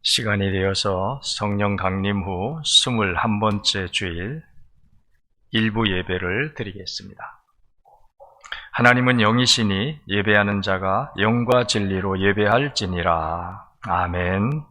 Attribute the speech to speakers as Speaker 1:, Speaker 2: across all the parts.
Speaker 1: 시간이 되어서 성령 강림 후 21번째 주일 일부 예배를 드리겠습니다. 하나님은 영이시니 예배하는 자가 영과 진리로 예배할지니라. 아멘.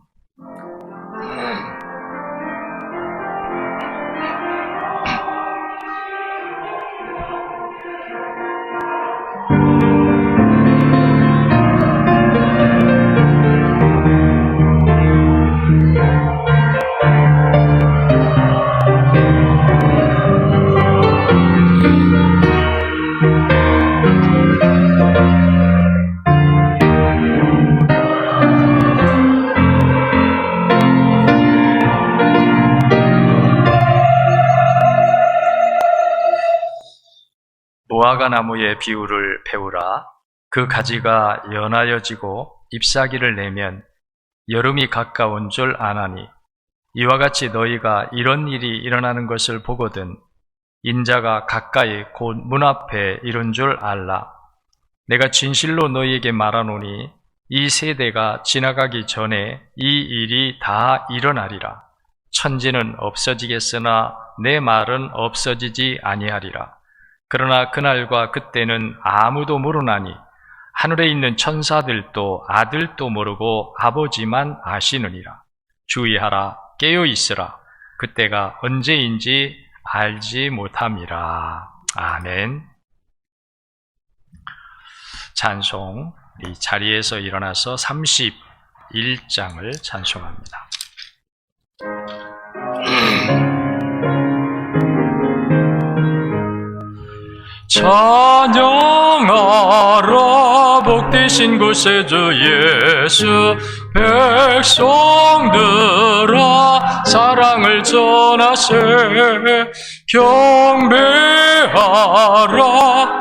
Speaker 1: 무화과 나무의 비유를 배우라. 그 가지가 연하여지고 잎사귀를 내면 여름이 가까운 줄 아나니, 이와 같이 너희가 이런 일이 일어나는 것을 보거든 인자가 가까이 곧 문 앞에 이른 줄 알라. 내가 진실로 너희에게 말하노니 이 세대가 지나가기 전에 이 일이 다 일어나리라. 천지는 없어지겠으나 내 말은 없어지지 아니하리라. 그러나 그날과 그때는 아무도 모르나니 하늘에 있는 천사들도 아들도 모르고 아버지만 아시느니라. 주의하라, 깨어 있으라. 그때가 언제인지 알지 못함이라. 아멘. 찬송, 이 자리에서 일어나서 31장을 찬송합니다. 찬양하라, 복되신 곳에 주 예수. 백성들아, 사랑을 전하세. 경배하라,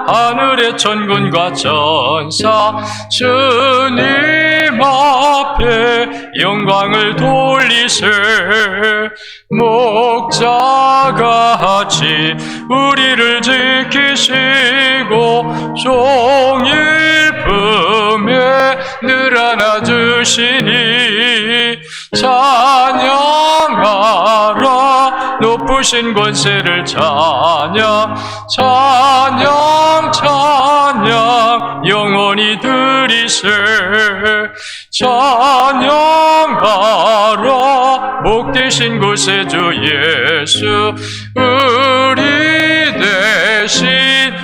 Speaker 1: 하늘의 천군과 천사. 주님 앞에 영광을 돌리세. 목자같이 우리를 지키시고 종일 품에 늘 안아주시니, 찬양하라, 높으신 권세를 찬양. 찬양 찬양 영원히 드리세. 찬양하라, 복되신 곳에 주 예수. 우리 대신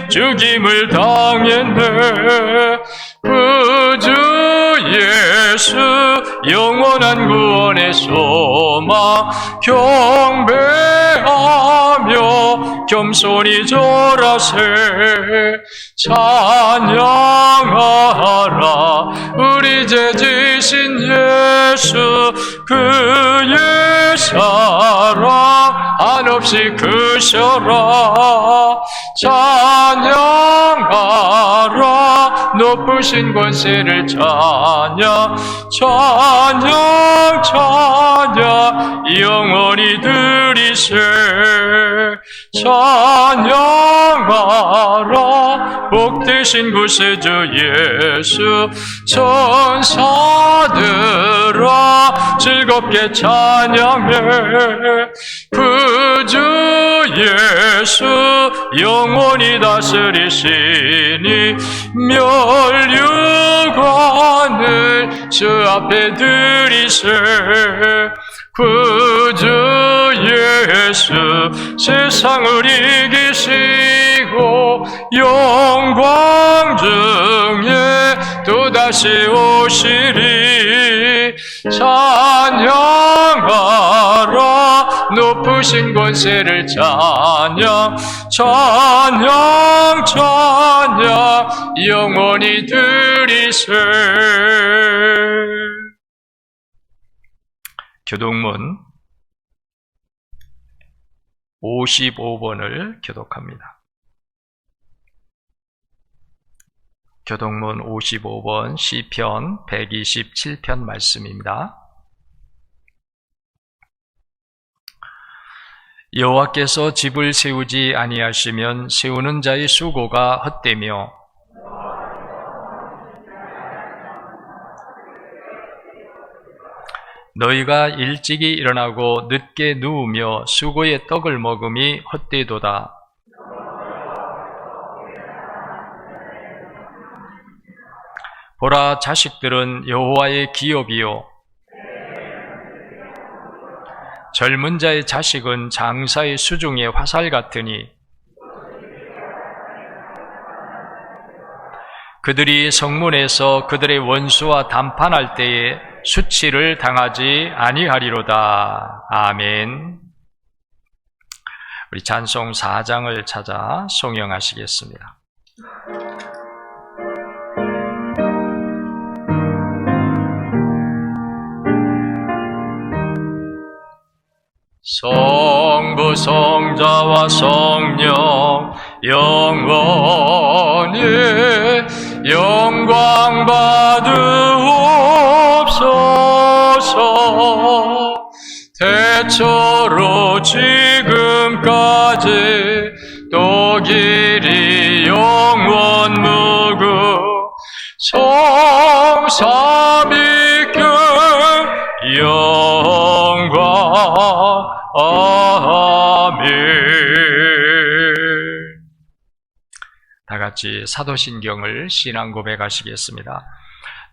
Speaker 1: 죽임을 당했네. 그 주 예수, 영원한 구원의 소망. 경배하며 겸손히 절하세. 찬양하라, 우리 죄 지신 예수. 그의 사랑 한없이 크셔라. 찬양하라, 높으신 권세를 찬양. 찬양 찬양 영원히 드리세. 찬양하라, 복되신 곳에 주 예수. 천사들아, 즐겁게 찬양해. 그 주 예수, 영원히 다스리시니, 멸류관을 주 앞에 드리세. 그 주 예수, 세상을 이기시고 영광 중에 또다시 오시리. 찬양하라, 높으신 권세를 찬양. 찬양 찬양 영원히 드리세. 교동문 55번을 교독합니다. 교동문 55번 시편 127편 말씀입니다. 여호와께서 집을 세우지 아니하시면 세우는 자의 수고가 헛되며 너희가 일찍이 일어나고 늦게 누우며 수고의 떡을 먹음이 헛되도다. 보라, 자식들은 여호와의 기업이요 젊은 자의 자식은 장사의 수중의 화살 같으니 그들이 성문에서 그들의 원수와 담판할 때에 수치를 당하지 아니하리로다. 아멘. 우리 찬송 4장을 찾아 송영하시겠습니다. 성부 성자와 성령 영원히 영광 받으옵소서. 대처로 지금까지 또 길이 영원 무궁 성삼위급 영광. 아멘. 다 같이 사도신경을 신앙 고백하시겠습니다.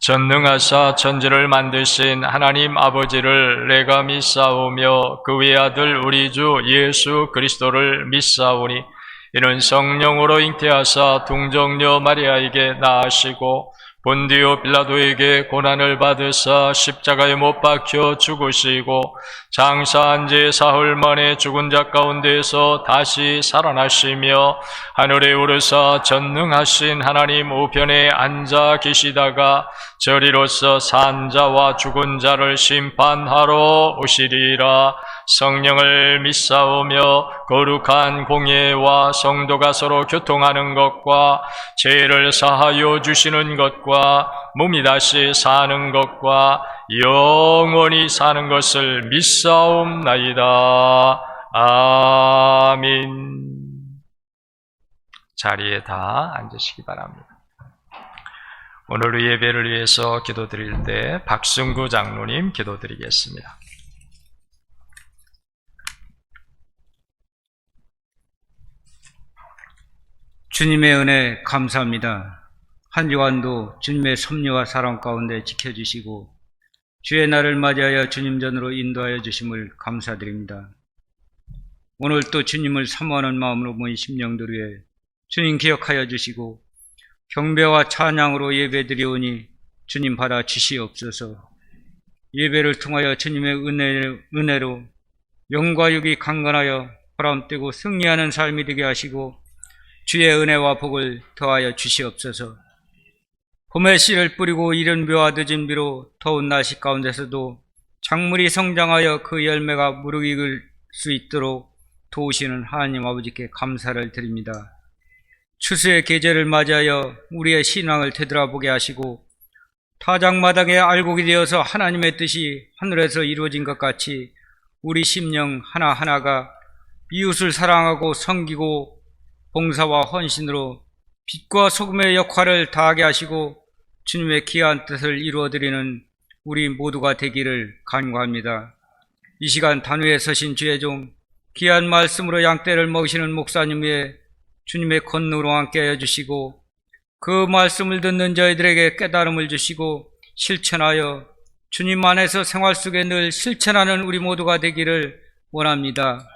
Speaker 1: 전능하사 천지를 만드신 하나님 아버지를 내가 믿사오며 그 외아들 우리 주 예수 그리스도를 믿사오니 이는 성령으로 잉태하사 동정녀 마리아에게 낳으시고 본디오 빌라도에게 고난을 받으사 십자가에 못 박혀 죽으시고 장사한 지 사흘 만에 죽은 자 가운데서 다시 살아나시며 하늘에 오르사 전능하신 하나님 우편에 앉아 계시다가 저리로서 산 자와 죽은 자를 심판하러 오시리라. 성령을 믿사오며 거룩한 공예와 성도가 서로 교통하는 것과 죄를 사하여 주시는 것과 몸이 다시 사는 것과 영원히 사는 것을 믿사옵나이다. 아멘. 자리에 다 앉으시기 바랍니다. 오늘 예배를 위해서 기도드릴 때 박승구 장로님 기도드리겠습니다.
Speaker 2: 주님의 은혜 감사합니다. 한 주간도 주님의 섭리와 사랑 가운데 지켜주시고 주의 날을 맞이하여 주님 전으로 인도하여 주심을 감사드립니다. 오늘 또 주님을 사모하는 마음으로 모인 심령들 위해 주님 기억하여 주시고 경배와 찬양으로 예배드리오니 주님 받아 주시옵소서. 예배를 통하여 주님의 은혜로 영과 육이 강건하여 보람되고 승리하는 삶이 되게 하시고 주의 은혜와 복을 더하여 주시옵소서. 봄에 씨를 뿌리고 이른 벼와 늦은 비로 더운 날씨 가운데서도 작물이 성장하여 그 열매가 무르익을 수 있도록 도우시는 하나님 아버지께 감사를 드립니다. 추수의 계절을 맞이하여 우리의 신앙을 되돌아보게 하시고 타작마당에 알곡이 되어서 하나님의 뜻이 하늘에서 이루어진 것 같이 우리 심령 하나하나가 이웃을 사랑하고 섬기고 봉사와 헌신으로 빛과 소금의 역할을 다하게 하시고 주님의 귀한 뜻을 이루어드리는 우리 모두가 되기를 간구합니다. 이 시간 단위에 서신 주의 종 귀한 말씀으로 양떼를 먹이시는 목사님 위에 주님의 권능으로 함께하여 주시고 그 말씀을 듣는 저희들에게 깨달음을 주시고 실천하여 주님 안에서 생활 속에 늘 실천하는 우리 모두가 되기를 원합니다.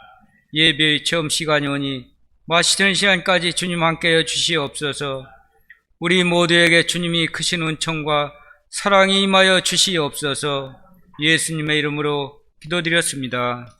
Speaker 2: 예배의 처음 시간이 오니 마치는 시간까지 주님 함께하여 주시옵소서. 우리 모두에게 주님이 크신 은총과 사랑이 임하여 주시옵소서. 예수님의 이름으로 기도드렸습니다.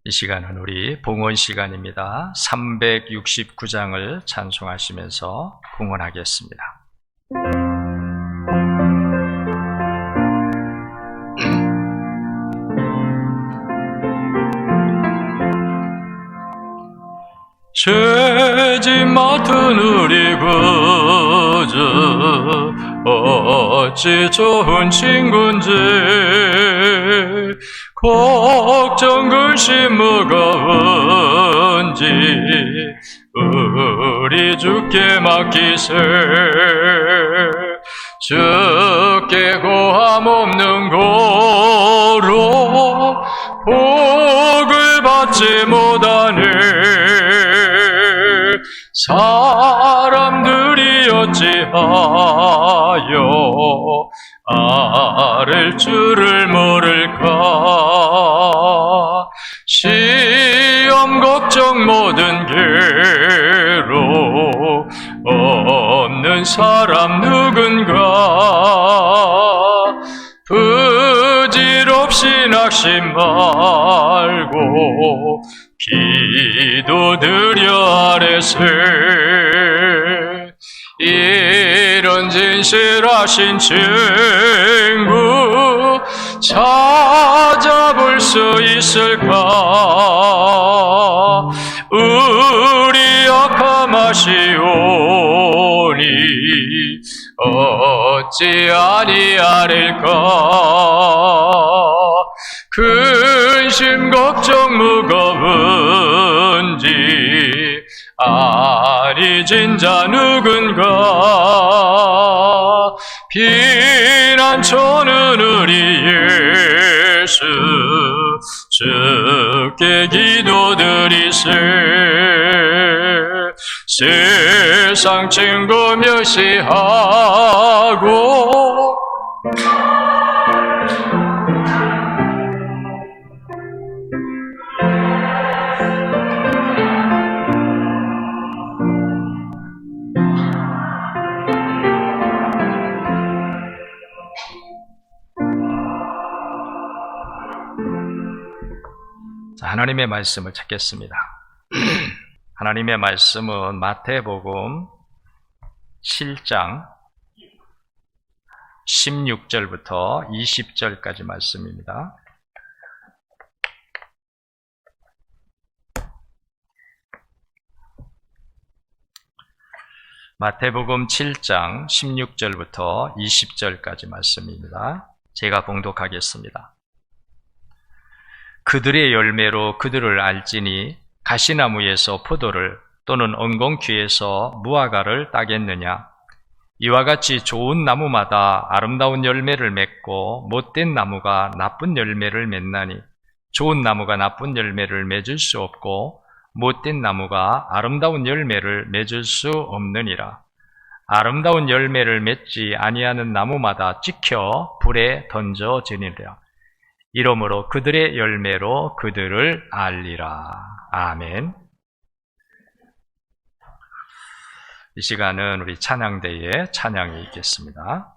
Speaker 1: 이 시간은 우리 봉헌 시간입니다. 369장을 찬송하시면서 봉헌하겠습니다. 죄짐 맡은 우리 구주 어찌 좋은 친구인지 걱정 근심 무거운지 우리 주께 맡기세. 주께 고함 없는 고로 복을 받지 못하네. 사람들이 어찌하여 아를 줄을 모를까. 시험 걱정 모든 괴로 없는 사람 누군가. 부질없이 낙심 말고 기도드려 아뢰세. 이런 진실하신 친구 찾아볼 수 있을까. 우리 악함하시오니 어찌 아니하릴까. 근심 걱정 무거운지 아니 진자 누군가. 피난처는 우리 예수 주께 기도드리세. 세상 친구 멸시하고 하나님의 말씀을 찾겠습니다. 하나님의 말씀은 마태복음 7장 16절부터 20절까지 말씀입니다. 마태복음 7장 16절부터 20절까지 말씀입니다. 제가 봉독하겠습니다. 그들의 열매로 그들을 알지니 가시나무에서 포도를 또는 엉겅퀴에서 무화과를 따겠느냐. 이와 같이 좋은 나무마다 아름다운 열매를 맺고 못된 나무가 나쁜 열매를 맺나니 좋은 나무가 나쁜 열매를 맺을 수 없고 못된 나무가 아름다운 열매를 맺을 수 없느니라. 아름다운 열매를 맺지 아니하는 나무마다 찍혀 불에 던져지니라. 이러므로 그들의 열매로 그들을 알리라. 아멘. 이 시간은 우리 찬양대의 찬양이 있겠습니다.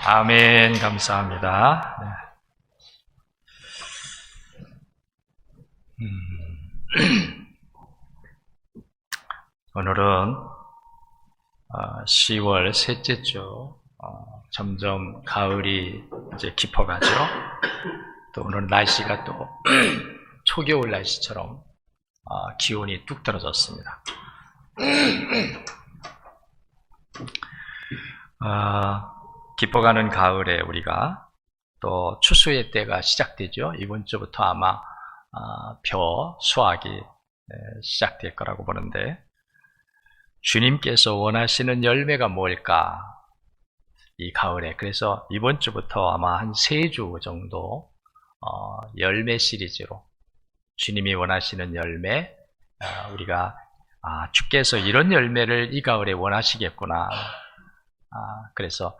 Speaker 1: 아멘. 감사합니다. 오늘은 10월 셋째 주, 점점 가을이 이제 깊어가죠. 또 오늘 날씨가 또 초겨울 날씨처럼 기온이 뚝 떨어졌습니다. 깊어가는 가을에 우리가 또 추수의 때가 시작되죠. 이번 주부터 아마 벼 수확이 시작될 거라고 보는데, 주님께서 원하시는 열매가 뭘까? 이 가을에. 그래서 이번 주부터 아마 한 3주 정도 열매 시리즈로 주님이 원하시는 열매, 우리가 주께서 이런 열매를 이 가을에 원하시겠구나. 그래서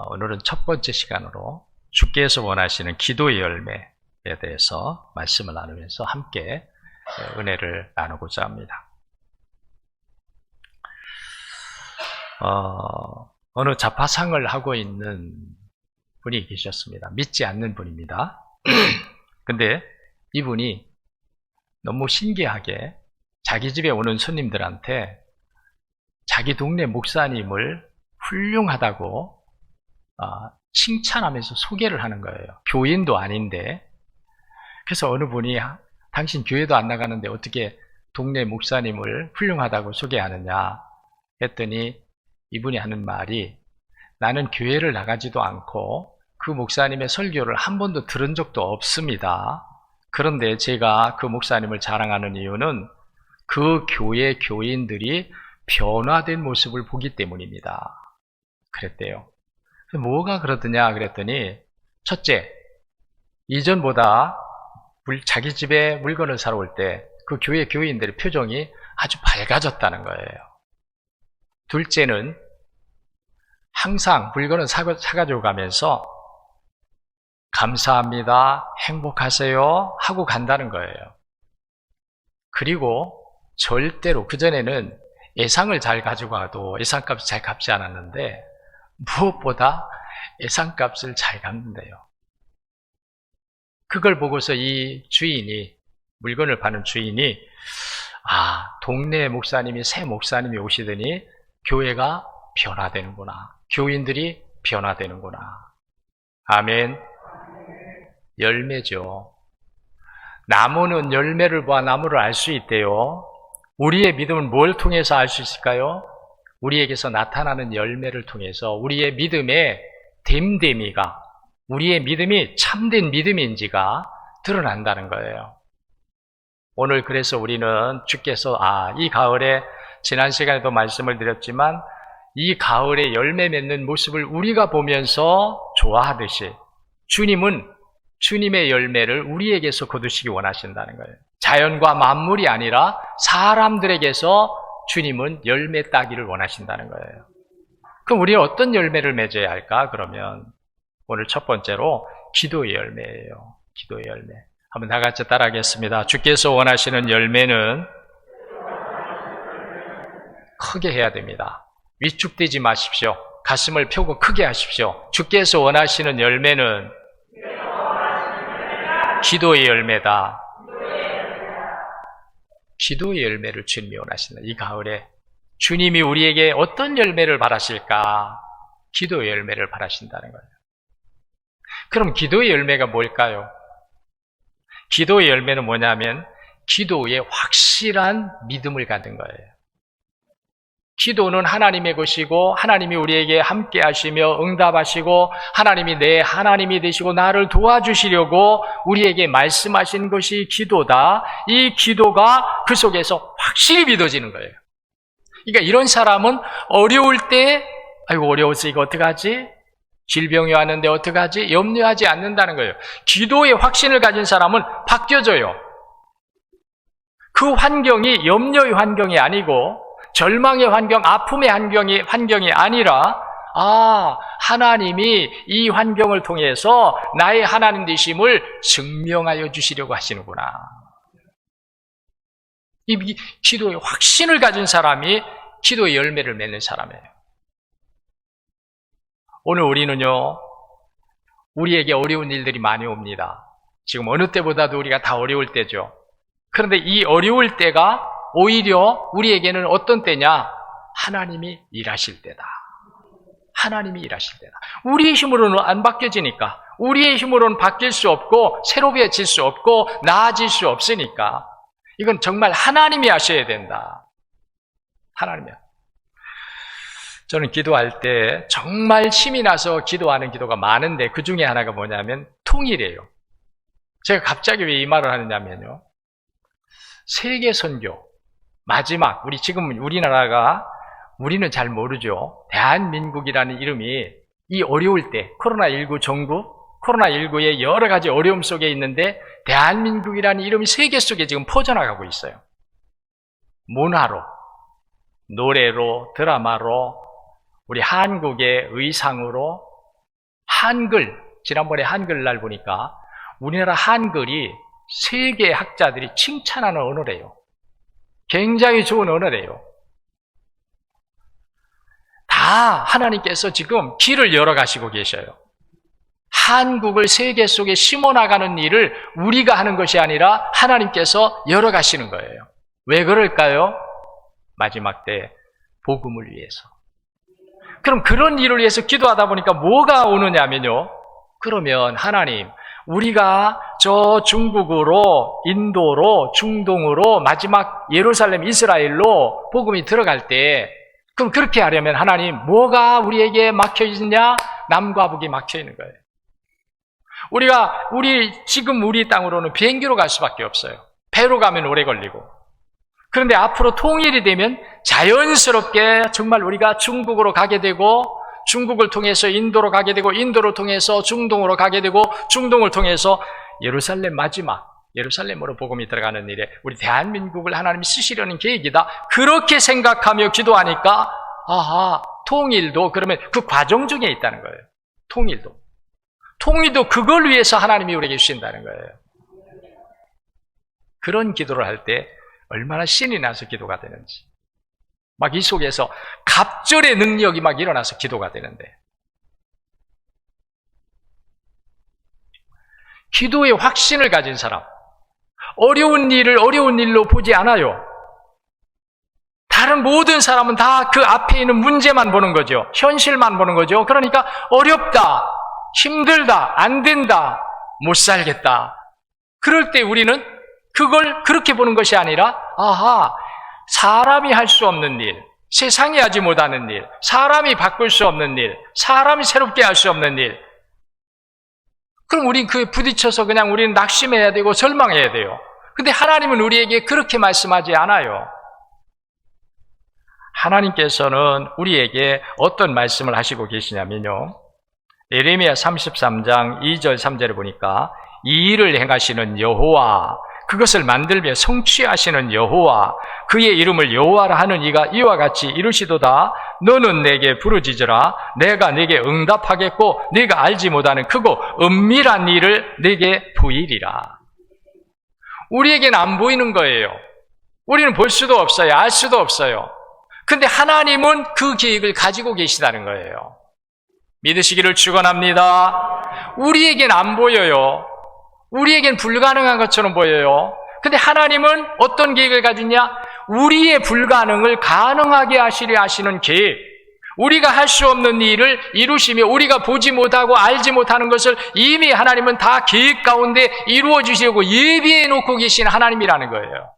Speaker 1: 오늘은 첫 번째 시간으로 주께서 원하시는 기도의 열매에 대해서 말씀을 나누면서 함께 은혜를 나누고자 합니다. 어느 자파상을 하고 있는 분이 계셨습니다. 믿지 않는 분입니다. 근데 이분이 너무 신기하게 자기 집에 오는 손님들한테 자기 동네 목사님을 훌륭하다고 칭찬하면서 소개를 하는 거예요. 교인도 아닌데. 그래서 어느 분이 당신 교회도 안 나가는데 어떻게 동네 목사님을 훌륭하다고 소개하느냐 했더니 이분이 하는 말이, 나는 교회를 나가지도 않고 그 목사님의 설교를 한 번도 들은 적도 없습니다. 그런데 제가 그 목사님을 자랑하는 이유는 그 교회 교인들이 변화된 모습을 보기 때문입니다. 그랬대요. 뭐가 그러더냐 그랬더니, 첫째, 이전보다 자기 집에 물건을 사러 올 때 그 교회 교인들의 표정이 아주 밝아졌다는 거예요. 둘째는 항상 물건을 사가지고 가면서 감사합니다, 행복하세요 하고 간다는 거예요. 그리고 절대로, 그전에는 예상을 잘 가지고 가도 예상값을 잘 갚지 않았는데 무엇보다 예상값을 잘 갚는데요. 그걸 보고서 이 주인이, 물건을 파는 주인이, 동네 목사님이, 새 목사님이 오시더니 교회가 변화되는구나, 교인들이 변화되는구나. 아멘. 열매죠. 나무는 열매를 봐 나무를 알 수 있대요. 우리의 믿음은 뭘 통해서 알 수 있을까요? 우리에게서 나타나는 열매를 통해서 우리의 믿음의 됨됨이가, 우리의 믿음이 참된 믿음인지가 드러난다는 거예요. 오늘 그래서 우리는 주께서 이 가을에, 지난 시간에도 말씀을 드렸지만 이 가을에 열매 맺는 모습을 우리가 보면서 좋아하듯이 주님은 주님의 열매를 우리에게서 거두시기 원하신다는 거예요. 자연과 만물이 아니라 사람들에게서 주님은 열매 따기를 원하신다는 거예요. 그럼 우리는 어떤 열매를 맺어야 할까? 그러면 오늘 첫 번째로 기도의 열매예요. 기도의 열매. 한번 다 같이 따라하겠습니다. 주께서 원하시는 열매는 크게 해야 됩니다. 위축되지 마십시오. 가슴을 펴고 크게 하십시오. 주께서 원하시는 열매는 기도의 열매다. 기도의 열매를 주님이 원하신다. 이 가을에 주님이 우리에게 어떤 열매를 바라실까? 기도의 열매를 바라신다는 거예요. 그럼 기도의 열매가 뭘까요? 기도의 열매는 뭐냐면 기도에 확실한 믿음을 갖는 거예요. 기도는 하나님의 것이고 하나님이 우리에게 함께 하시며 응답하시고 하나님이 내 하나님이 되시고 나를 도와주시려고 우리에게 말씀하신 것이 기도다. 이 기도가 그 속에서 확실히 믿어지는 거예요. 그러니까 이런 사람은 어려울 때 아이고 어려워서 이거 어떡하지? 질병이 왔는데 어떡하지? 염려하지 않는다는 거예요. 기도의 확신을 가진 사람은 바뀌어져요. 그 환경이 염려의 환경이 아니고 절망의 환경, 아픔의 환경이 아니라 하나님이 이 환경을 통해서 나의 하나님 되심을 증명하여 주시려고 하시는구나. 이 기도의 확신을 가진 사람이 기도의 열매를 맺는 사람이에요. 오늘 우리는요, 우리에게 어려운 일들이 많이 옵니다. 지금 어느 때보다도 우리가 다 어려울 때죠. 그런데 이 어려울 때가 오히려 우리에게는 어떤 때냐? 하나님이 일하실 때다. 하나님이 일하실 때다. 우리의 힘으로는 안 바뀌어지니까, 우리의 힘으로는 바뀔 수 없고 새로워질 수 없고 나아질 수 없으니까 이건 정말 하나님이 하셔야 된다. 하나님이. 저는 기도할 때 정말 힘이 나서 기도하는 기도가 많은데 그 중에 하나가 뭐냐면 통일이에요. 제가 갑자기 왜 이 말을 하느냐면요, 세계 선교 마지막, 지금 우리나라가, 우리는 잘 모르죠. 대한민국이라는 이름이 이 어려울 때, 코로나19 전국, 코로나19의 여러 가지 어려움 속에 있는데 대한민국이라는 이름이 세계 속에 지금 퍼져나가고 있어요. 문화로, 노래로, 드라마로, 우리 한국의 의상으로, 한글, 지난번에 한글날 보니까 우리나라 한글이 세계 학자들이 칭찬하는 언어래요. 굉장히 좋은 언어래요. 다 하나님께서 지금 길을 열어가시고 계셔요. 한국을 세계 속에 심어나가는 일을 우리가 하는 것이 아니라 하나님께서 열어가시는 거예요. 왜 그럴까요? 마지막 때 복음을 위해서. 그럼 그런 일을 위해서 기도하다 보니까 뭐가 오느냐면요, 그러면 하나님, 우리가 저 중국으로, 인도로, 중동으로, 마지막 예루살렘, 이스라엘로 복음이 들어갈 때, 그럼 그렇게 하려면 하나님, 뭐가 우리에게 막혀있느냐? 남과 북이 막혀있는 거예요. 지금 우리 땅으로는 비행기로 갈 수밖에 없어요. 배로 가면 오래 걸리고. 그런데 앞으로 통일이 되면 자연스럽게 정말 우리가 중국으로 가게 되고, 중국을 통해서 인도로 가게 되고, 인도를 통해서 중동으로 가게 되고, 중동을 통해서 예루살렘 마지막, 예루살렘으로 복음이 들어가는 일에 우리 대한민국을 하나님이 쓰시려는 계획이다. 그렇게 생각하며 기도하니까 통일도 그러면 그 과정 중에 있다는 거예요. 통일도 그걸 위해서 하나님이 우리에게 주신다는 거예요. 그런 기도를 할 때 얼마나 신이 나서 기도가 되는지, 막 이 속에서 갑절의 능력이 막 일어나서 기도가 되는데, 기도의 확신을 가진 사람, 어려운 일을 어려운 일로 보지 않아요. 다른 모든 사람은 다 그 앞에 있는 문제만 보는 거죠. 현실만 보는 거죠. 그러니까 어렵다, 힘들다, 안 된다, 못 살겠다. 그럴 때 우리는 그걸 그렇게 보는 것이 아니라, 사람이 할 수 없는 일, 세상이 하지 못하는 일, 사람이 바꿀 수 없는 일, 사람이 새롭게 할 수 없는 일, 그럼 우린 그에 부딪혀서 그냥 우리는 낙심해야 되고 절망해야 돼요. 근데 하나님은 우리에게 그렇게 말씀하지 않아요. 하나님께서는 우리에게 어떤 말씀을 하시고 계시냐면요, 예레미야 33장 2절 3절에 보니까 이 일을 행하시는 여호와 그것을 만들며 성취하시는 여호와, 그의 이름을 여호와라 하는 이가 이와 같이 이르시도다. 너는 내게 부르짖으라. 내가 네게 응답하겠고 네가 알지 못하는 크고 은밀한 일을 네게 보이리라. 우리에게는 안 보이는 거예요. 우리는 볼 수도 없어요. 알 수도 없어요. 근데 하나님은 그 계획을 가지고 계시다는 거예요. 믿으시기를 축원합니다. 우리에겐 안 보여요. 우리에겐 불가능한 것처럼 보여요. 근데 하나님은 어떤 계획을 가지냐? 우리의 불가능을 가능하게 하시려 하시는 계획. 우리가 할 수 없는 일을 이루시며 우리가 보지 못하고 알지 못하는 것을 이미 하나님은 다 계획 가운데 이루어 주시려고 예비해 놓고 계신 하나님이라는 거예요.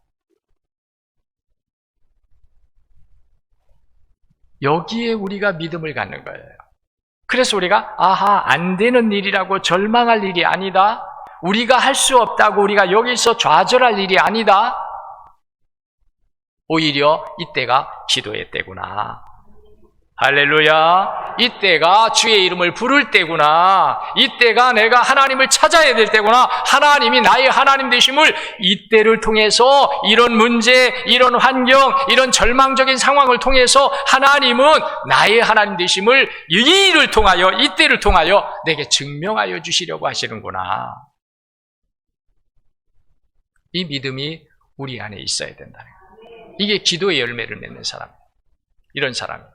Speaker 1: 여기에 우리가 믿음을 갖는 거예요. 그래서 우리가 안 되는 일이라고 절망할 일이 아니다. 우리가 할 수 없다고 우리가 여기서 좌절할 일이 아니다. 오히려 이때가 기도의 때구나. 할렐루야. 이때가 주의 이름을 부를 때구나. 이때가 내가 하나님을 찾아야 될 때구나. 하나님이 나의 하나님 되심을 이때를 통해서 이런 문제, 이런 환경, 이런 절망적인 상황을 통해서 하나님은 나의 하나님 되심을 이 일을 통하여, 이때를 통하여 내게 증명하여 주시려고 하시는구나. 이 믿음이 우리 안에 있어야 된다는 거예요. 이게 기도의 열매를 맺는 사람이에요. 이런 사람이에요.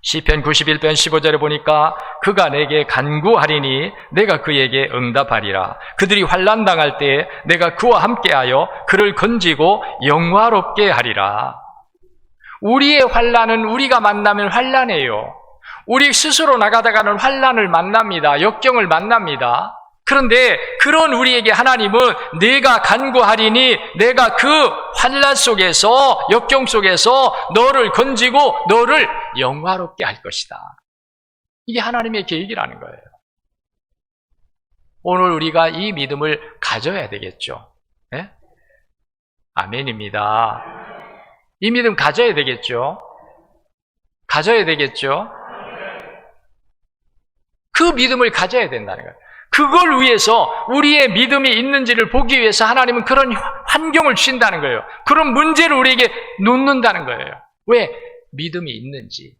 Speaker 1: 시편 91편 15절에 보니까 그가 내게 간구하리니 내가 그에게 응답하리라. 그들이 환난 당할 때 내가 그와 함께하여 그를 건지고 영화롭게 하리라. 우리의 환난은 우리가 만나면 환난이에요. 우리 스스로 나가다가는 환난을 만납니다. 역경을 만납니다. 그런데 그런 우리에게 하나님은 내가 간구하리니 내가 그 환난 속에서, 역경 속에서 너를 건지고 너를 영화롭게 할 것이다. 이게 하나님의 계획이라는 거예요. 오늘 우리가 이 믿음을 가져야 되겠죠. 네? 아멘입니다. 이 믿음 가져야 되겠죠. 가져야 되겠죠. 그 믿음을 가져야 된다는 거예요. 그걸 위해서 우리의 믿음이 있는지를 보기 위해서 하나님은 그런 환경을 주신다는 거예요. 그런 문제를 우리에게 놓는다는 거예요. 왜? 믿음이 있는지,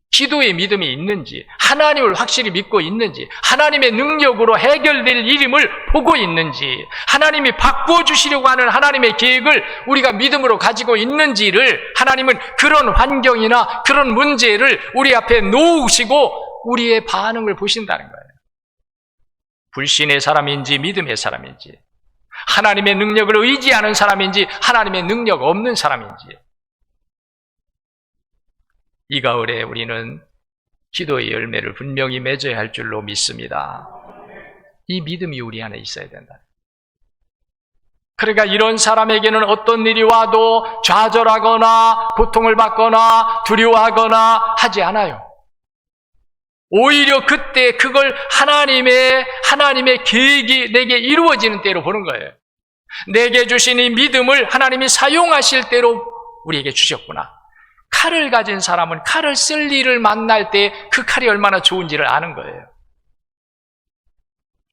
Speaker 1: 기도의 믿음이 있는지, 하나님을 확실히 믿고 있는지, 하나님의 능력으로 해결될 일임을 보고 있는지, 하나님이 바꾸어 주시려고 하는 하나님의 계획을 우리가 믿음으로 가지고 있는지를 하나님은 그런 환경이나 그런 문제를 우리 앞에 놓으시고 우리의 반응을 보신다는 거예요. 불신의 사람인지 믿음의 사람인지, 하나님의 능력을 의지하는 사람인지 하나님의 능력 없는 사람인지. 이 가을에 우리는 기도의 열매를 분명히 맺어야 할 줄로 믿습니다. 이 믿음이 우리 안에 있어야 된다. 그러니까 이런 사람에게는 어떤 일이 와도 좌절하거나 고통을 받거나 두려워하거나 하지 않아요. 오히려 그때 그걸 하나님의 계획이 내게 이루어지는 때로 보는 거예요. 내게 주신 이 믿음을 하나님이 사용하실 때로 우리에게 주셨구나. 칼을 가진 사람은 칼을 쓸 일을 만날 때 그 칼이 얼마나 좋은지를 아는 거예요.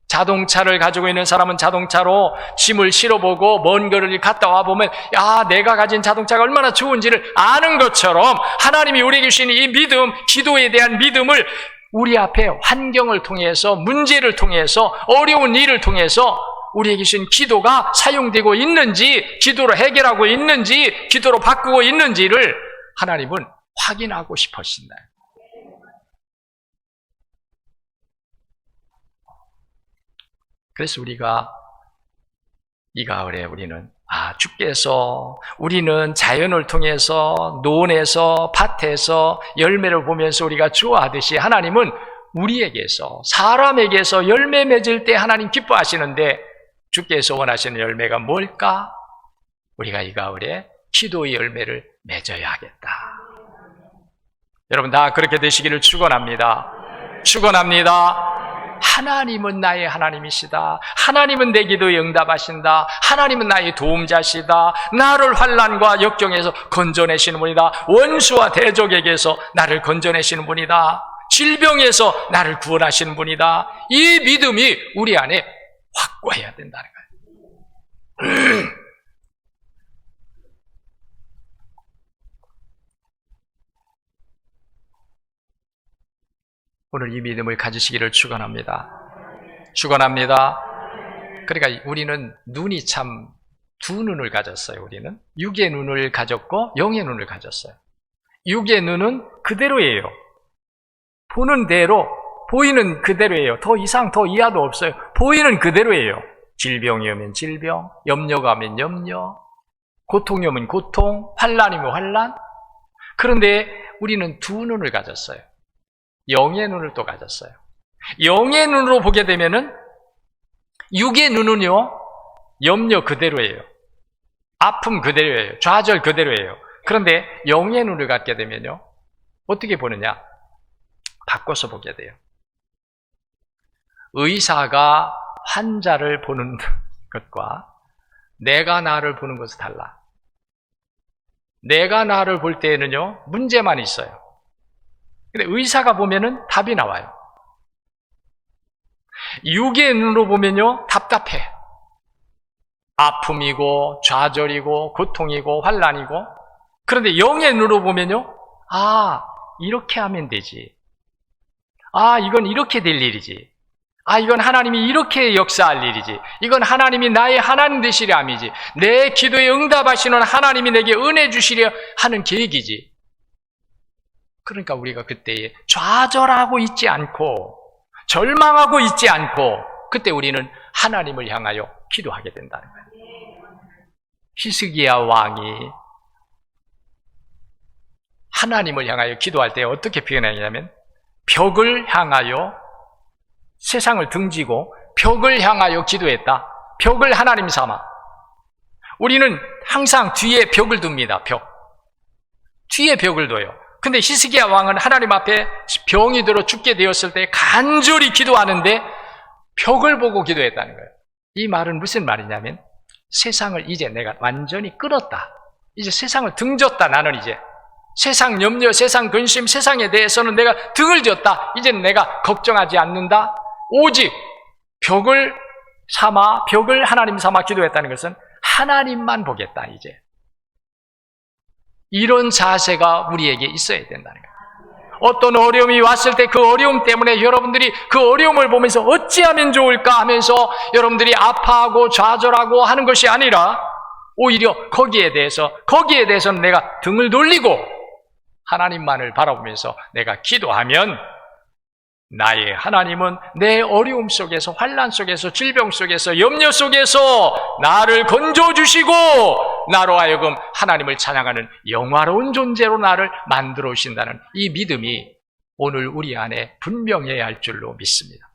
Speaker 1: 자동차를 가지고 있는 사람은 자동차로 짐을 실어보고 먼 거리를 갔다 와보면 내가 가진 자동차가 얼마나 좋은지를 아는 것처럼 하나님이 우리에게 주신 이 믿음, 기도에 대한 믿음을 우리 앞에 환경을 통해서, 문제를 통해서, 어려운 일을 통해서 우리에게 주신 기도가 사용되고 있는지, 기도로 해결하고 있는지, 기도로 바꾸고 있는지를 하나님은 확인하고 싶으신다. 그래서 우리가 이 가을에 우리는 주께서 우리는 자연을 통해서 논에서 밭에서 열매를 보면서 우리가 좋아하듯이 하나님은 우리에게서, 사람에게서 열매 맺을 때 하나님 기뻐하시는데 주께서 원하시는 열매가 뭘까? 우리가 이 가을에 기도의 열매를 맺어야 하겠다. 여러분 다 그렇게 되시기를 축원합니다. 축원합니다. 하나님은 나의 하나님이시다. 하나님은 내 기도에 응답하신다. 하나님은 나의 도움자시다. 나를 환난과 역경에서 건져내시는 분이다. 원수와 대적에게서 나를 건져내시는 분이다. 질병에서 나를 구원하시는 분이다. 이 믿음이 우리 안에 확고해야 된다는 거예요. 오늘 이 믿음을 가지시기를 축원합니다. 축원합니다. 그러니까 우리는 눈이 참 두 눈을 가졌어요. 우리는 육의 눈을 가졌고 영의 눈을 가졌어요. 육의 눈은 그대로예요. 보는 대로, 보이는 그대로예요. 더 이상 더 이하도 없어요. 보이는 그대로예요. 질병이 오면 질병, 염려가 오면 염려, 고통이 오면 고통, 환난이면 환난. 그런데 우리는 두 눈을 가졌어요. 영의 눈을 또 가졌어요. 영의 눈으로 보게 되면은 육의 눈은요, 염려 그대로예요. 아픔 그대로예요. 좌절 그대로예요. 그런데 영의 눈을 갖게 되면요, 어떻게 보느냐? 바꿔서 보게 돼요. 의사가 환자를 보는 것과 내가 나를 보는 것은 달라. 내가 나를 볼 때에는요, 문제만 있어요. 근데 의사가 보면은 답이 나와요. 육의 눈으로 보면요, 답답해. 아픔이고 좌절이고 고통이고 환난이고. 그런데 영의 눈으로 보면요, 아, 이렇게 하면 되지. 아, 이건 이렇게 될 일이지. 아, 이건 하나님이 이렇게 역사할 일이지. 이건 하나님이 나의 하나님 되시려 함이지. 내 기도에 응답하시는 하나님이 내게 은혜 주시려 하는 계획이지. 그러니까 우리가 그때에 좌절하고 있지 않고 절망하고 있지 않고 그때 우리는 하나님을 향하여 기도하게 된다는 거예요. 히스기야 왕이 하나님을 향하여 기도할 때 어떻게 표현하냐면 벽을 향하여, 세상을 등지고 벽을 향하여 기도했다. 벽을 하나님 삼아. 우리는 항상 뒤에 벽을 둡니다. 벽. 뒤에 벽을 둬요. 근데 히스기야 왕은 하나님 앞에 병이 들어 죽게 되었을 때 간절히 기도하는데 벽을 보고 기도했다는 거예요. 이 말은 무슨 말이냐면 세상을 이제 내가 완전히 끊었다. 이제 세상을 등졌다. 나는 이제 세상 염려, 세상 근심, 세상에 대해서는 내가 등을 졌다. 이제는 내가 걱정하지 않는다. 오직 벽을 삼아, 벽을 하나님 삼아 기도했다는 것은 하나님만 보겠다. 이제 이런 자세가 우리에게 있어야 된다는 거예요. 어떤 어려움이 왔을 때 그 어려움 때문에 여러분들이 그 어려움을 보면서 어찌하면 좋을까 하면서 여러분들이 아파하고 좌절하고 하는 것이 아니라 오히려 거기에 대해서는 내가 등을 돌리고 하나님만을 바라보면서 내가 기도하면 나의 하나님은 내 어려움 속에서, 환난 속에서, 질병 속에서, 염려 속에서 나를 건져주시고 나로 하여금 하나님을 찬양하는 영화로운 존재로 나를 만들어 오신다는 이 믿음이 오늘 우리 안에 분명해야 할 줄로 믿습니다.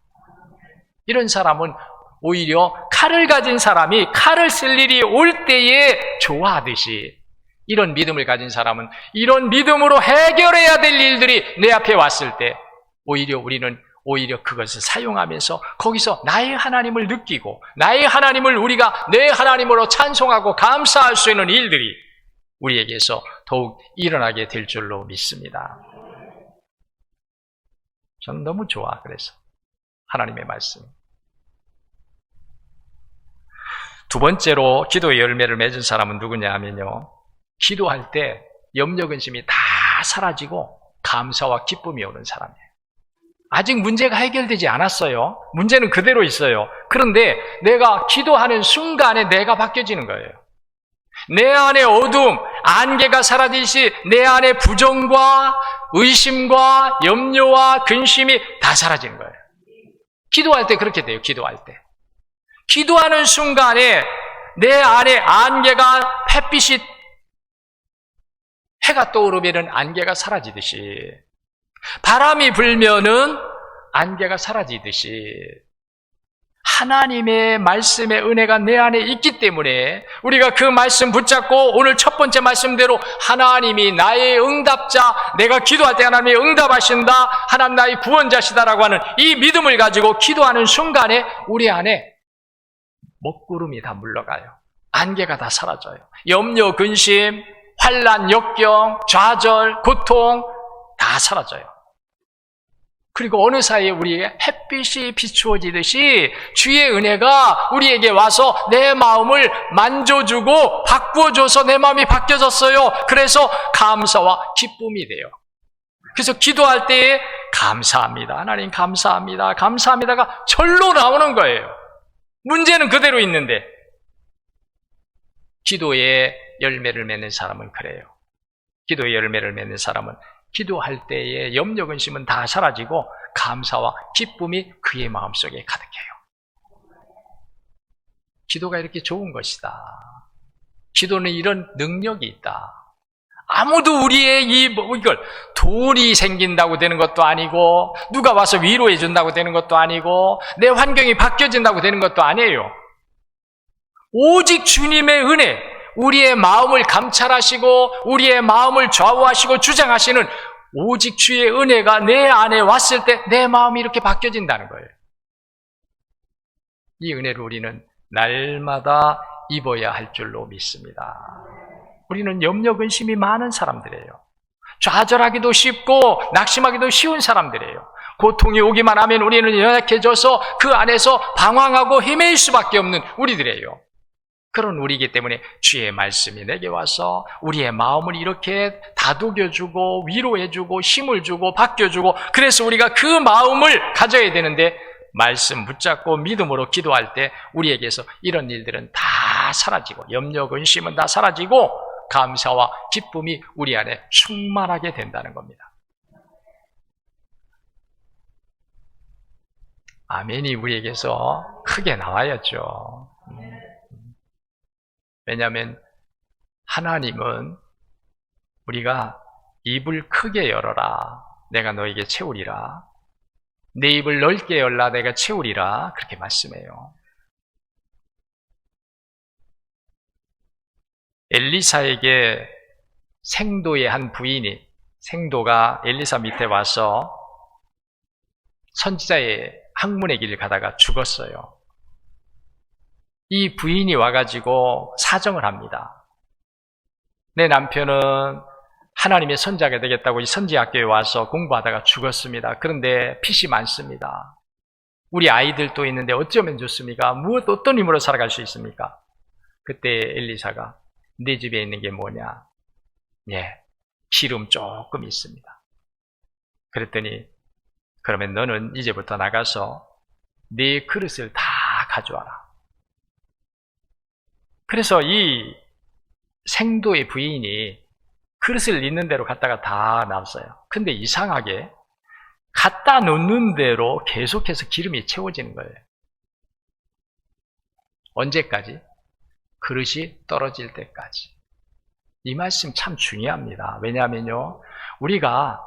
Speaker 1: 이런 사람은 오히려 칼을 가진 사람이 칼을 쓸 일이 올 때에 좋아하듯이 이런 믿음을 가진 사람은 이런 믿음으로 해결해야 될 일들이 내 앞에 왔을 때 우리는 그것을 사용하면서 거기서 나의 하나님을 느끼고 나의 하나님을 우리가 내 하나님으로 찬송하고 감사할 수 있는 일들이 우리에게서 더욱 일어나게 될 줄로 믿습니다. 저는 너무 좋아. 그래서 하나님의 말씀. 두 번째로 기도의 열매를 맺은 사람은 누구냐 하면요, 기도할 때 염려 근심이 다 사라지고 감사와 기쁨이 오는 사람이에요. 아직 문제가 해결되지 않았어요. 문제는 그대로 있어요. 그런데 내가 기도하는 순간에 내가 바뀌어지는 거예요. 내 안에 어두움, 안개가 사라지듯이 내 안에 부정과 의심과 염려와 근심이 다 사라지는 거예요. 기도할 때 그렇게 돼요. 기도할 때. 기도하는 순간에 내 안에 안개가, 햇빛이, 해가 떠오르면 안개가 사라지듯이, 바람이 불면은 안개가 사라지듯이 하나님의 말씀의 은혜가 내 안에 있기 때문에 우리가 그 말씀 붙잡고 오늘 첫 번째 말씀대로 하나님이 나의 응답자, 내가 기도할 때 하나님이 응답하신다, 하나님 나의 구원자시다라고 하는 이 믿음을 가지고 기도하는 순간에 우리 안에 먹구름이 다 물러가요. 안개가 다 사라져요. 염려, 근심, 환난, 역경, 좌절, 고통 다 사라져요. 그리고 어느 사이에 우리에게 햇빛이 비추어지듯이 주의 은혜가 우리에게 와서 내 마음을 만져주고 바꾸어줘서 내 마음이 바뀌어졌어요. 그래서 감사와 기쁨이 돼요. 그래서 기도할 때에 감사합니다. 하나님 감사합니다. 감사합니다가 절로 나오는 거예요. 문제는 그대로 있는데 기도의 열매를 맺는 사람은 그래요. 기도의 열매를 맺는 사람은 기도할 때의 염려 근심은 다 사라지고 감사와 기쁨이 그의 마음속에 가득해요. 기도가 이렇게 좋은 것이다. 기도는 이런 능력이 있다. 아무도 우리의 이걸 돈이 생긴다고 되는 것도 아니고 누가 와서 위로해 준다고 되는 것도 아니고 내 환경이 바뀌어진다고 되는 것도 아니에요. 오직 주님의 은혜, 우리의 마음을 감찰하시고 우리의 마음을 좌우하시고 주장하시는 오직 주의 은혜가 내 안에 왔을 때 내 마음이 이렇게 바뀌어진다는 거예요. 이 은혜를 우리는 날마다 입어야 할 줄로 믿습니다. 우리는 염려 근심이 많은 사람들이에요. 좌절하기도 쉽고 낙심하기도 쉬운 사람들이에요. 고통이 오기만 하면 우리는 연약해져서 그 안에서 방황하고 헤맬 수밖에 없는 우리들이에요. 그런 우리이기 때문에 주의 말씀이 내게 와서 우리의 마음을 이렇게 다독여주고 위로해주고 힘을 주고 바뀌어주고 그래서 우리가 그 마음을 가져야 되는데 말씀 붙잡고 믿음으로 기도할 때 우리에게서 이런 일들은 다 사라지고 염려 근심은 다 사라지고 감사와 기쁨이 우리 안에 충만하게 된다는 겁니다. 아멘이 우리에게서 크게 나와야죠. 왜냐하면 하나님은 우리가 입을 크게 열어라 내가 너에게 채우리라, 내 입을 넓게 열라 내가 채우리라 그렇게 말씀해요. 엘리사에게 생도의 한 부인이 생도가 엘리사 밑에 와서 선지자의 학문의 길을 가다가 죽었어요. 이 부인이 와가지고 사정을 합니다. 내 남편은 하나님의 선지자가 되겠다고 이 선지학교에 와서 공부하다가 죽었습니다. 그런데 빚이 많습니다. 우리 아이들도 있는데 어쩌면 좋습니까? 어떤 힘으로 살아갈 수 있습니까? 그때 엘리사가 네 집에 있는 게 뭐냐? 예, 기름 조금 있습니다. 그랬더니 그러면 너는 이제부터 나가서 네 그릇을 다 가져와라. 그래서 이 생도의 부인이 그릇을 있는 대로 갖다가 다 놨어요. 근데 이상하게 갖다 놓는 대로 계속해서 기름이 채워지는 거예요. 언제까지? 그릇이 떨어질 때까지. 이 말씀 참 중요합니다. 왜냐하면요, 우리가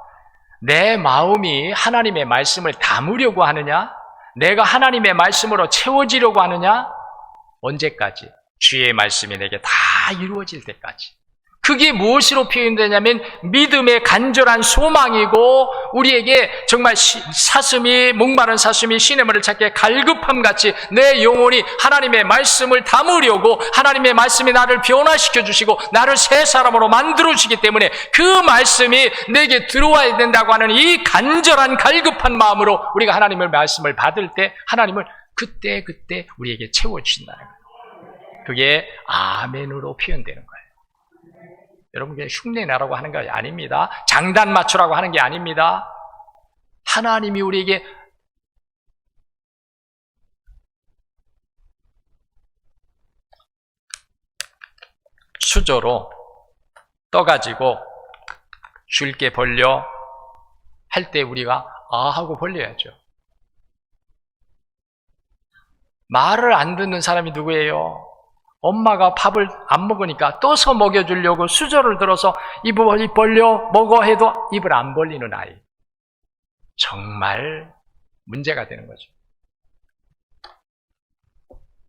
Speaker 1: 내 마음이 하나님의 말씀을 담으려고 하느냐, 내가 하나님의 말씀으로 채워지려고 하느냐, 언제까지? 주의 말씀이 내게 다 이루어질 때까지. 그게 무엇으로 표현되냐면 믿음의 간절한 소망이고 우리에게 정말 사슴이 목마른 사슴이 시냇물을 찾기에 갈급함같이 내 영혼이 하나님의 말씀을 담으려고 하나님의 말씀이 나를 변화시켜 주시고 나를 새 사람으로 만들어 주시기 때문에 그 말씀이 내게 들어와야 된다고 하는 이 간절한 갈급한 마음으로 우리가 하나님의 말씀을 받을 때 하나님을 그때 우리에게 채워주신다는 거예요. 그게 아멘으로 표현되는 거예요. 여러분, 그냥 흉내내라고 하는 게 아닙니다. 장단 맞추라고 하는 게 아닙니다. 하나님이 우리에게 수저로 떠가지고 줄게 벌려 할 때 우리가 아 하고 벌려야죠. 말을 안 듣는 사람이 누구예요? 엄마가 밥을 안 먹으니까 떠서 먹여주려고 수저를 들어서 입을 벌려 먹어 해도 입을 안 벌리는 아이. 정말 문제가 되는 거죠.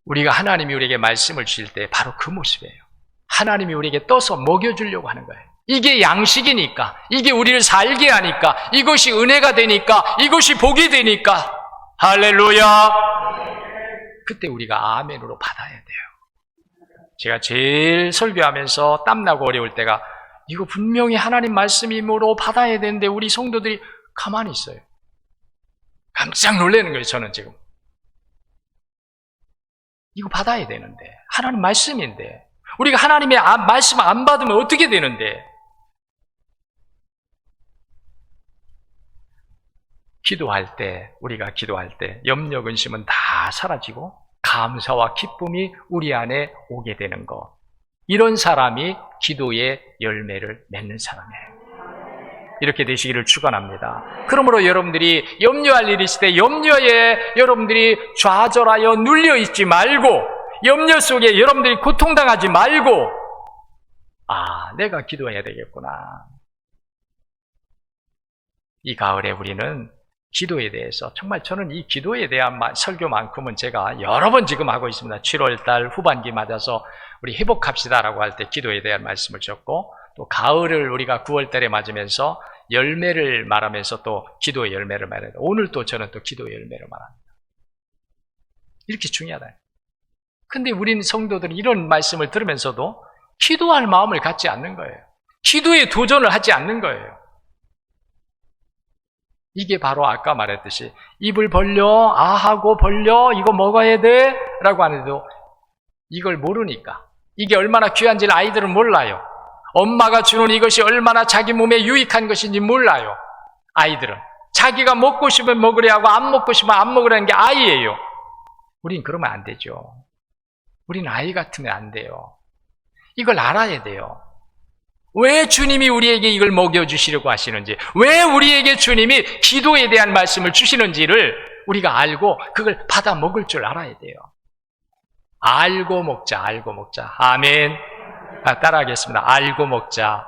Speaker 1: 우리가 하나님이 우리에게 말씀을 주실 때 바로 그 모습이에요. 하나님이 우리에게 떠서 먹여주려고 하는 거예요. 이게 양식이니까, 이게 우리를 살게 하니까, 이것이 은혜가 되니까, 이것이 복이 되니까. 할렐루야! 그때 우리가 아멘으로 받아야 돼요. 제가 제일 설교하면서 땀나고 어려울 때가 이거 분명히 하나님 말씀이므로 받아야 되는데 우리 성도들이 가만히 있어요. 깜짝 놀라는 거예요, 저는 지금. 이거 받아야 되는데. 하나님 말씀인데. 우리가 하나님의 말씀 안 받으면 어떻게 되는데. 우리가 기도할 때 염려, 근심은 다 사라지고 감사와 기쁨이 우리 안에 오게 되는 것. 이런 사람이 기도의 열매를 맺는 사람이에요. 이렇게 되시기를 축원합니다. 그러므로 여러분들이 염려할 일이 있을 때 염려에 여러분들이 좌절하여 눌려 있지 말고, 염려 속에 여러분들이 고통당하지 말고, 내가 기도해야 되겠구나. 이 가을에 우리는 기도에 대해서, 정말 저는 이 기도에 대한 설교만큼은 제가 여러 번 지금 하고 있습니다. 7월달 후반기 맞아서 우리 회복합시다라고 할 때 기도에 대한 말씀을 줬고, 또 가을을 우리가 9월달에 맞으면서 열매를 말하면서 또 기도의 열매를 말합니다. 오늘 또 저는 또 기도의 열매를 말합니다. 이렇게 중요하다. 근데 우린 성도들은 이런 말씀을 들으면서도 기도할 마음을 갖지 않는 거예요. 기도에 도전을 하지 않는 거예요. 이게 바로 아까 말했듯이 입을 벌려, 하고 벌려, 이거 먹어야 돼 라고 하는데도 이걸 모르니까, 이게 얼마나 귀한지를 아이들은 몰라요. 엄마가 주는 이것이 얼마나 자기 몸에 유익한 것인지 몰라요. 아이들은 자기가 먹고 싶으면 먹으려 하고 안 먹고 싶으면 안 먹으라는 게 아이예요. 우린 그러면 안 되죠. 우린 아이 같으면 안 돼요. 이걸 알아야 돼요. 왜 주님이 우리에게 이걸 먹여주시려고 하시는지, 왜 우리에게 주님이 기도에 대한 말씀을 주시는지를 우리가 알고 그걸 받아 먹을 줄 알아야 돼요. 알고 먹자, 알고 먹자. 아멘. 따라하겠습니다. 알고 먹자.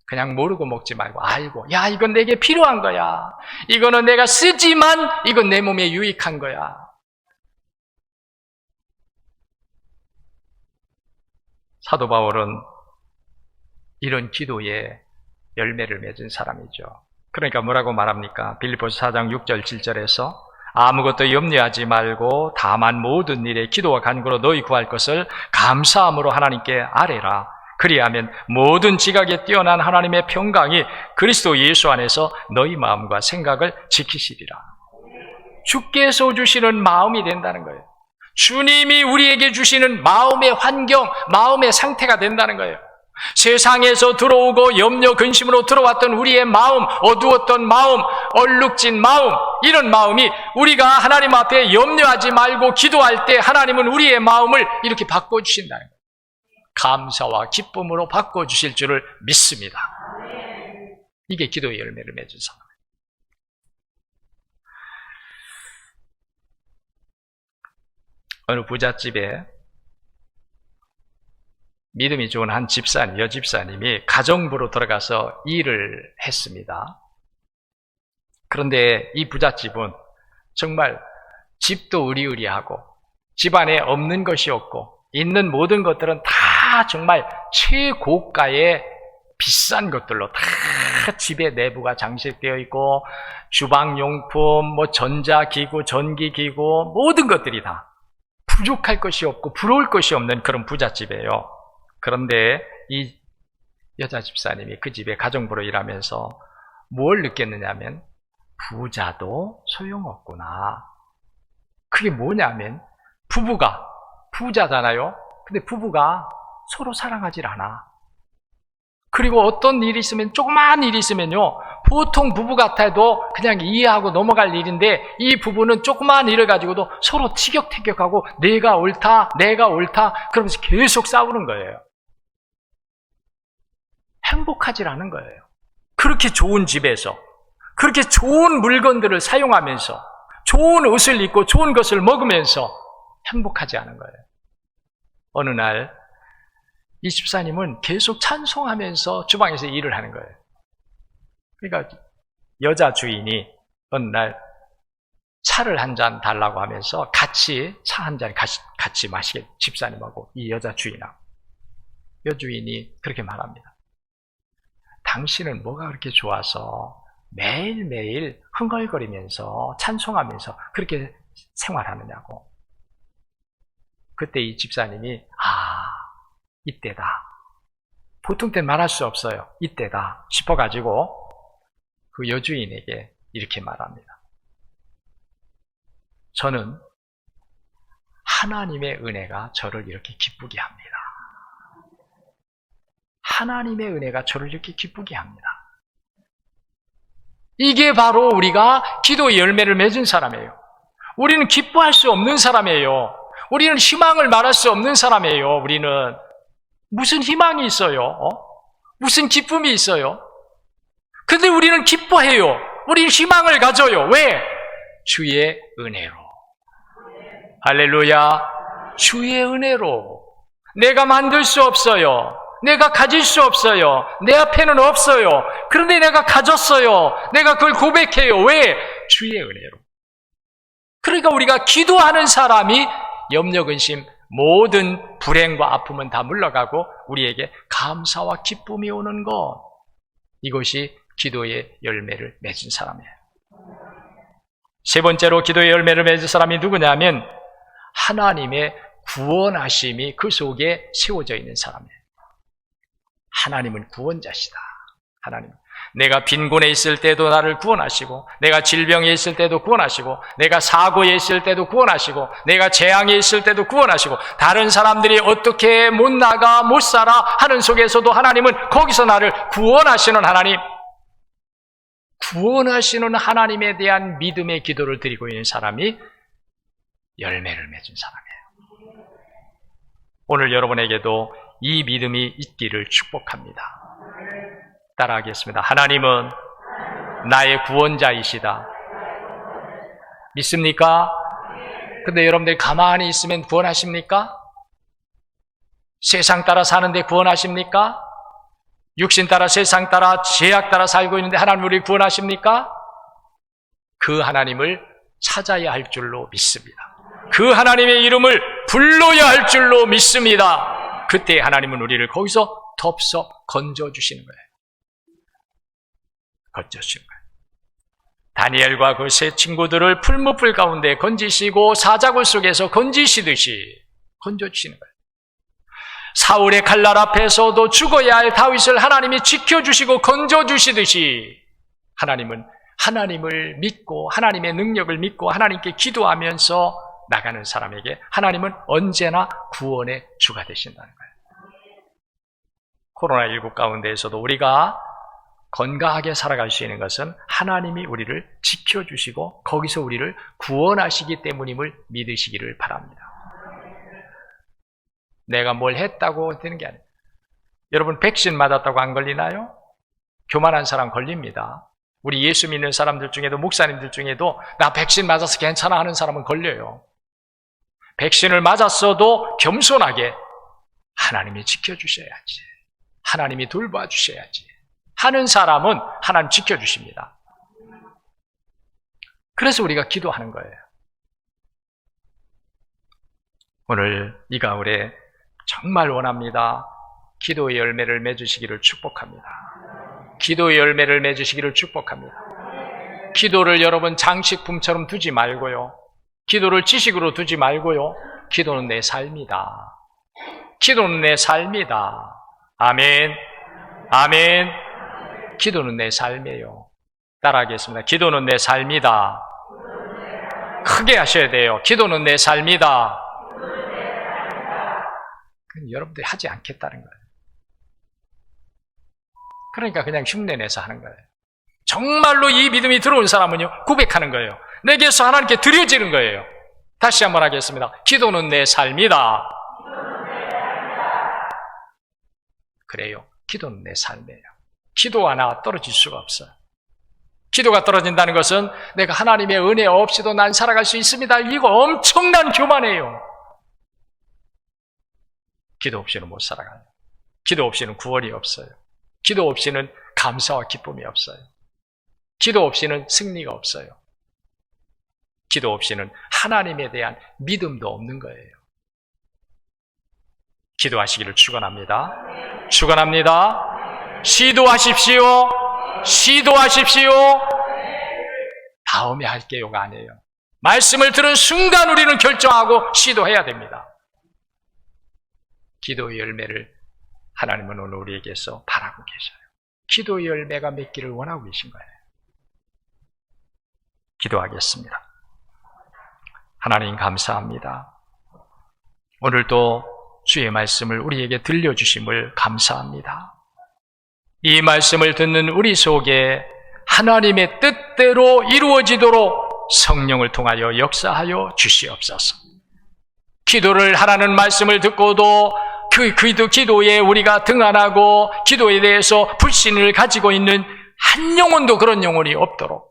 Speaker 1: 그냥 모르고 먹지 말고 알고, 야, 이건 내게 필요한 거야. 이거는 내가 쓰지만 이건 내 몸에 유익한 거야. 사도 바울은 이런 기도에 열매를 맺은 사람이죠. 그러니까 뭐라고 말합니까? 빌립보서 4장 6절 7절에서 아무것도 염려하지 말고 다만 모든 일에 기도와 간구로 너희 구할 것을 감사함으로 하나님께 아뢰라. 그리하면 모든 지각에 뛰어난 하나님의 평강이 그리스도 예수 안에서 너희 마음과 생각을 지키시리라. 주께서 주시는 마음이 된다는 거예요. 주님이 우리에게 주시는 마음의 환경, 마음의 상태가 된다는 거예요. 세상에서 들어오고 염려 근심으로 들어왔던 우리의 마음, 어두웠던 마음, 얼룩진 마음, 이런 마음이 우리가 하나님 앞에 염려하지 말고 기도할 때 하나님은 우리의 마음을 이렇게 바꿔주신다는 거예요. 감사와 기쁨으로 바꿔주실 줄을 믿습니다. 이게 기도의 열매를 맺은 사람. 어느 부잣집에 믿음이 좋은 한 집사님, 여집사님이 가정부로 들어가서 일을 했습니다. 그런데 이 부잣집은 정말 집도 으리으리하고 집안에 없는 것이 없고 있는 모든 것들은 다 정말 최고가의 비싼 것들로 다 집의 내부가 장식되어 있고 주방용품, 전자기구, 전기기구 모든 것들이 다 부족할 것이 없고 부러울 것이 없는 그런 부잣집이에요. 그런데 이 여자 집사님이 그 집에 가정부로 일하면서 뭘 느꼈느냐면 부자도 소용없구나. 그게 뭐냐면 부부가 부자잖아요. 근데 부부가 서로 사랑하질 않아. 그리고 어떤 일이 있으면, 조그마한 일이 있으면요, 보통 부부 같아도 그냥 이해하고 넘어갈 일인데 이 부부는 조그마한 일을 가지고도 서로 티격태격하고 내가 옳다 그러면서 계속 싸우는 거예요. 행복하지 않은 거예요. 그렇게 좋은 집에서 그렇게 좋은 물건들을 사용하면서 좋은 옷을 입고 좋은 것을 먹으면서 행복하지 않은 거예요. 어느 날 이 집사님은 계속 찬송하면서 주방에서 일을 하는 거예요. 그러니까 여자 주인이 어느 날 차를 한 잔 달라고 하면서 같이 차 한 잔 같이 마시게, 집사님하고 이 여자 주인하고. 여주인이 그렇게 말합니다. 당신은 뭐가 그렇게 좋아서 매일매일 흥얼거리면서 찬송하면서 그렇게 생활하느냐고. 그때 이 집사님이 이때다. 보통 때는 말할 수 없어요. 이때다 싶어가지고 그 여주인에게 이렇게 말합니다. 저는 하나님의 은혜가 저를 이렇게 기쁘게 합니다. 하나님의 은혜가 저를 이렇게 기쁘게 합니다. 이게 바로 우리가 기도의 열매를 맺은 사람이에요. 우리는 기뻐할 수 없는 사람이에요. 우리는 희망을 말할 수 없는 사람이에요. 우리는 무슨 희망이 있어요? 무슨 기쁨이 있어요? 근데 우리는 기뻐해요. 우리는 희망을 가져요. 왜? 주의 은혜로. 할렐루야. 주의 은혜로. 내가 만들 수 없어요. 내가 가질 수 없어요. 내 앞에는 없어요. 그런데 내가 가졌어요. 내가 그걸 고백해요. 왜? 주의 은혜로. 그러니까 우리가 기도하는 사람이 염려, 근심, 모든 불행과 아픔은 다 물러가고 우리에게 감사와 기쁨이 오는 것. 이것이 기도의 열매를 맺은 사람이에요. 세 번째로 기도의 열매를 맺은 사람이 누구냐면 하나님의 구원하심이 그 속에 세워져 있는 사람이에요. 하나님은 구원자시다. 하나님. 내가 빈곤에 있을 때도 나를 구원하시고, 내가 질병에 있을 때도 구원하시고, 내가 사고에 있을 때도 구원하시고, 내가 재앙에 있을 때도 구원하시고, 다른 사람들이 어떻게 못 나가, 못 살아 하는 속에서도 하나님은 거기서 나를 구원하시는 하나님, 구원하시는 하나님에 대한 믿음의 기도를 드리고 있는 사람이 열매를 맺은 사람이에요. 오늘 여러분에게도 이 믿음이 있기를 축복합니다. 따라하겠습니다. 하나님은 나의 구원자이시다. 믿습니까? 근데 여러분들 가만히 있으면 구원하십니까? 세상 따라 사는데 구원하십니까? 육신 따라 세상 따라 죄악 따라 살고 있는데 하나님 우리를 구원하십니까? 그 하나님을 찾아야 할 줄로 믿습니다. 그 하나님의 이름을 불러야 할 줄로 믿습니다. 그때 하나님은 우리를 거기서 덥석 건져주시는 거예요. 건져주시는 거예요. 다니엘과 그 세 친구들을 풀무불 가운데 건지시고 사자굴 속에서 건지시듯이 건져주시는 거예요. 사울의 칼날 앞에서도 죽어야 할 다윗을 하나님이 지켜주시고 건져주시듯이 하나님은 하나님을 믿고 하나님의 능력을 믿고 하나님께 기도하면서 나가는 사람에게 하나님은 언제나 구원의 주가 되신다는 거예요. 코로나19 가운데에서도 우리가 건강하게 살아갈 수 있는 것은 하나님이 우리를 지켜주시고 거기서 우리를 구원하시기 때문임을 믿으시기를 바랍니다. 내가 뭘 했다고 되는 게 아니에요. 여러분 백신 맞았다고 안 걸리나요? 교만한 사람 걸립니다. 우리 예수 믿는 사람들 중에도 목사님들 중에도 나 백신 맞아서 괜찮아 하는 사람은 걸려요. 백신을 맞았어도 겸손하게 하나님이 지켜주셔야지, 하나님이 돌봐주셔야지 하는 사람은 하나님 지켜주십니다. 그래서 우리가 기도하는 거예요. 오늘 이 가을에 정말 원합니다. 기도의 열매를 맺으시기를 축복합니다. 기도의 열매를 맺으시기를 축복합니다. 기도를 여러분 장식품처럼 두지 말고요. 기도를 지식으로 두지 말고요. 기도는 내 삶이다. 기도는 내 삶이다. 아멘. 아멘. 기도는 내 삶이에요. 따라하겠습니다. 기도는 내 삶이다. 크게 하셔야 돼요. 기도는 내 삶이다. 그럼 여러분들이 하지 않겠다는 거예요. 그러니까 그냥 흉내내서 하는 거예요. 정말로 이 믿음이 들어온 사람은요, 고백하는 거예요. 내게서 하나님께 드려지는 거예요. 다시 한번 하겠습니다. 기도는 내 삶이다. 그래요. 기도는 내 삶이에요. 기도 하나 떨어질 수가 없어요. 기도가 떨어진다는 것은 내가 하나님의 은혜 없이도 난 살아갈 수 있습니다. 이거 엄청난 교만이에요. 기도 없이는 못 살아가요. 기도 없이는 구원이 없어요. 기도 없이는 감사와 기쁨이 없어요. 기도 없이는 승리가 없어요. 기도 없이는 하나님에 대한 믿음도 없는 거예요. 기도하시기를 축원합니다. 축원합니다. 시도하십시오. 시도하십시오. 다음에 할게요가 아니에요. 말씀을 들은 순간 우리는 결정하고 시도해야 됩니다. 기도의 열매를 하나님은 오늘 우리에게서 바라고 계셔요. 기도의 열매가 맺기를 원하고 계신 거예요. 기도하겠습니다. 하나님 감사합니다. 오늘도 주의 말씀을 우리에게 들려주심을 감사합니다. 이 말씀을 듣는 우리 속에 하나님의 뜻대로 이루어지도록 성령을 통하여 역사하여 주시옵소서. 기도를 하라는 말씀을 듣고도 그 기도에 우리가 등한하고 기도에 대해서 불신을 가지고 있는 한 영혼도 그런 영혼이 없도록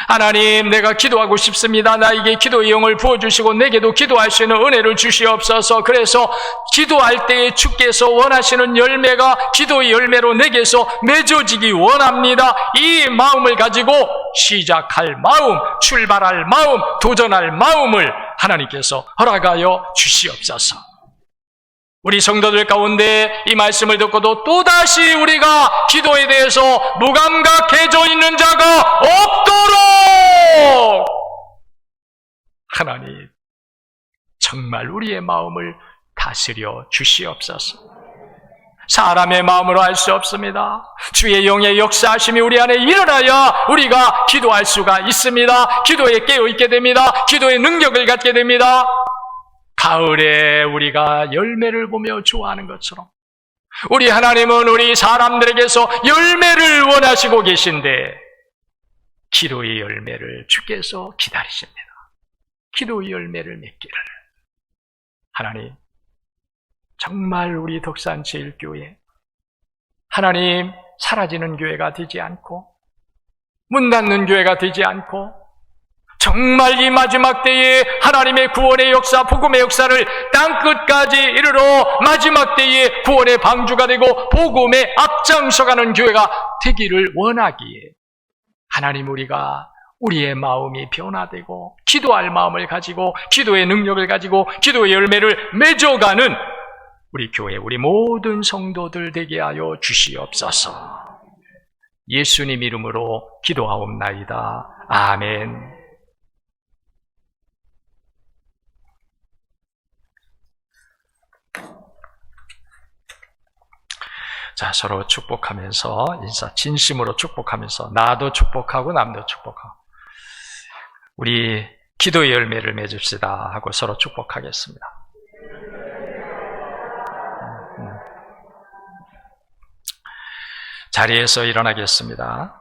Speaker 1: 하나님, 내가 기도하고 싶습니다. 나에게 기도의 영을 부어주시고 내게도 기도할 수 있는 은혜를 주시옵소서. 그래서 기도할 때에 주께서 원하시는 열매가 기도의 열매로 내게서 맺어지기 원합니다. 이 마음을 가지고 시작할 마음, 출발할 마음, 도전할 마음을 하나님께서 허락하여 주시옵소서. 우리 성도들 가운데 이 말씀을 듣고도 또다시 우리가 기도에 대해서 무감각해져 있는 자가 없도록 하나님, 정말 우리의 마음을 다스려 주시옵소서. 사람의 마음으로 할 수 없습니다. 주의 영의 역사하심이 우리 안에 일어나야 우리가 기도할 수가 있습니다. 기도에 깨어있게 됩니다. 기도의 능력을 갖게 됩니다. 가을에 우리가 열매를 보며 좋아하는 것처럼 우리 하나님은 우리 사람들에게서 열매를 원하시고 계신데 기도의 열매를 주께서 기다리십니다. 기도의 열매를 맺기를. 하나님, 정말 우리 덕산 제일교회 하나님, 사라지는 교회가 되지 않고 문 닫는 교회가 되지 않고 정말 이 마지막 때에 하나님의 구원의 역사, 복음의 역사를 땅끝까지 이르러 마지막 때에 구원의 방주가 되고 복음의 앞장서가는 교회가 되기를 원하기에 하나님, 우리가 우리의 마음이 변화되고 기도할 마음을 가지고 기도의 능력을 가지고 기도의 열매를 맺어가는 우리 교회, 우리 모든 성도들 되게 하여 주시옵소서. 예수님 이름으로 기도하옵나이다. 아멘. 자, 서로 축복하면서 진심으로 축복하면서 나도 축복하고 남도 축복하고 우리 기도의 열매를 맺읍시다 하고 서로 축복하겠습니다. 자리에서 일어나겠습니다.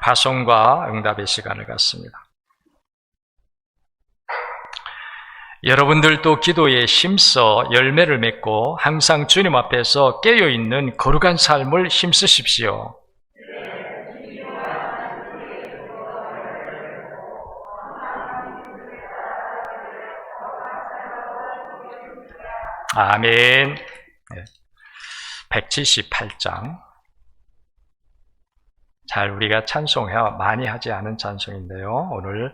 Speaker 1: 파송과 응답의 시간을 갖습니다. 여러분들도 기도에 힘써 열매를 맺고 항상 주님 앞에서 깨어있는 거룩한 삶을 힘쓰십시오. 아멘. 178장. 잘 우리가 찬송해 많이 하지 않은 찬송인데요. 오늘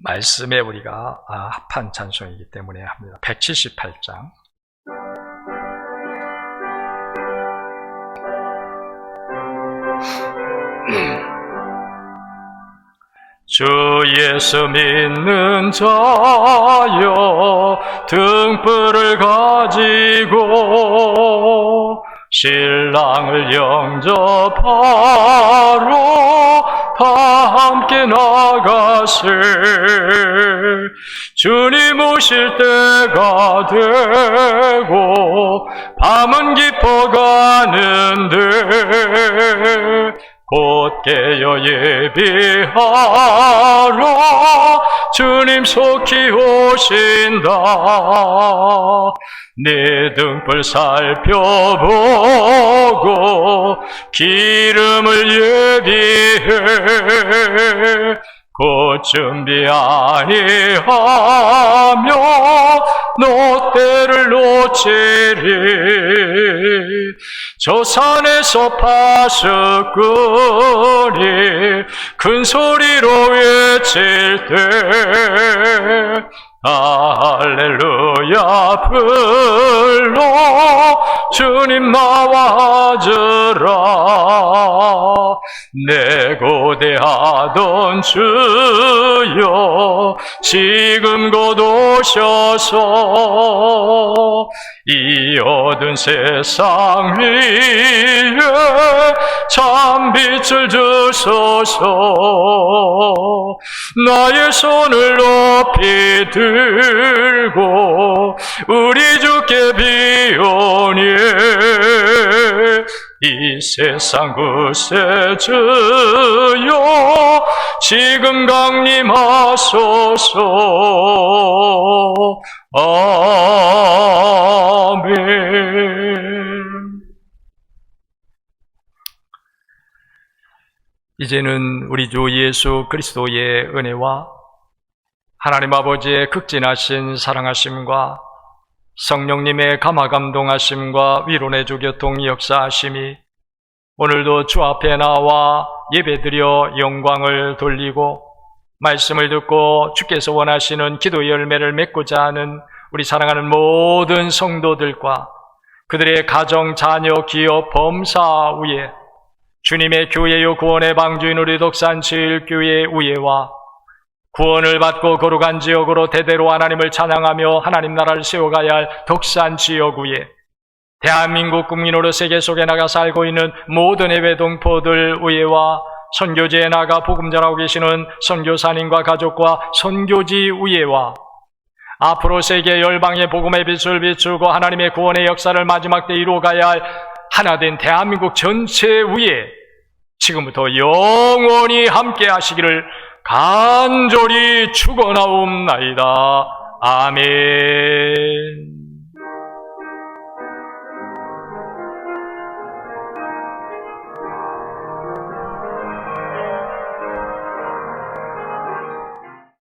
Speaker 1: 말씀에 우리가 합한 찬송이기 때문에 합니다. 178장. 주 예수 믿는 자여 등불을 가지고 신랑을 영접하러 다 함께 나가세. 주님 오실 때가 되고 밤은 깊어가는데 곧 깨어 예비하러 주님 속히 오신다. 네 등불 살펴보고 기름을 예비해 곧 준비 아니하며 너 때를 놓치리. 저 산에서 파수꾼이 큰 소리로 외칠 때 할렐루야 불러 주님 나와주라. 내 고대하던 주여 지금 곧 오셔서 이 어두운 세상 위에 참 빛을 주소서. 나의 손을 높이 들고 우리 주께 비오니 이 세상 구세주여 지금 강림하소서. 아멘. 이제는 우리 주 예수 그리스도의 은혜와 하나님 아버지의 극진하신 사랑하심과 성령님의 감화감동하심과 위로내주 교통 역사하심이 오늘도 주 앞에 나와 예배드려 영광을 돌리고 말씀을 듣고 주께서 원하시는 기도 열매를 맺고자 하는 우리 사랑하는 모든 성도들과 그들의 가정, 자녀, 기업, 범사 위에 주님의 교회요 구원의 방주인 우리 독산 제일교회 우예와 구원을 받고 거룩한 지역으로 대대로 하나님을 찬양하며 하나님 나라를 세워가야 할 독산 지역 위에 대한민국 국민으로 세계 속에 나가 살고 있는 모든 해외 동포들 위에와 선교지에 나가 복음 전하고 계시는 선교사님과 가족과 선교지 위에와 앞으로 세계 열방의 복음의 빛을 비추고 하나님의 구원의 역사를 마지막 때 이루어가야 할 하나된 대한민국 전체 위에 지금부터 영원히 함께 하시기를 간절히 축원하옵나이다. 아멘.